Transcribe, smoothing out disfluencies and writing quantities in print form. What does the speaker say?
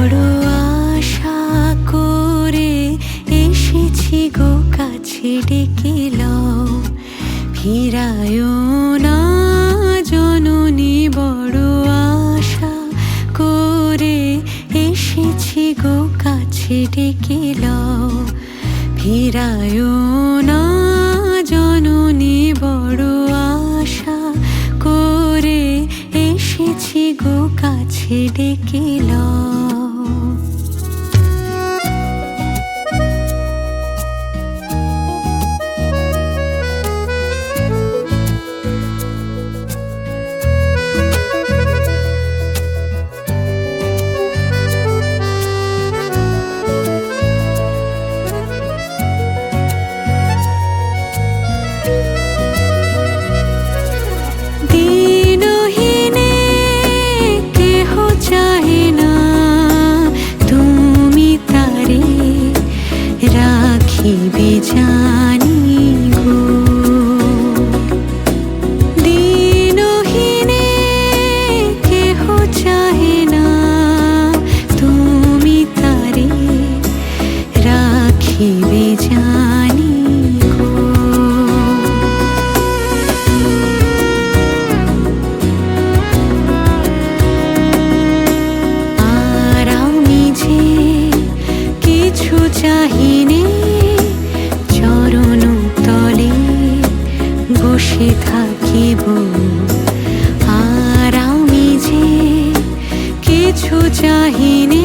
বড় আশা করে এসেছি গো কাছে ডেকে লও, ফিরায় না জননী। বড় আশা করে এসেছি গো কাছে ডেকে লও, ফিরায় না জননী। বড় আশা করে এসেছি গো কাছে ডেকে লও। রাখিবে জানি গো দিনহীনে, কেহ চাহে না তুমি তারে রাখিবে জানি গো। আর আমি যে কিছু চাহিনে, বসে থাকিব। আর আমি যে কিছু চাহিনি,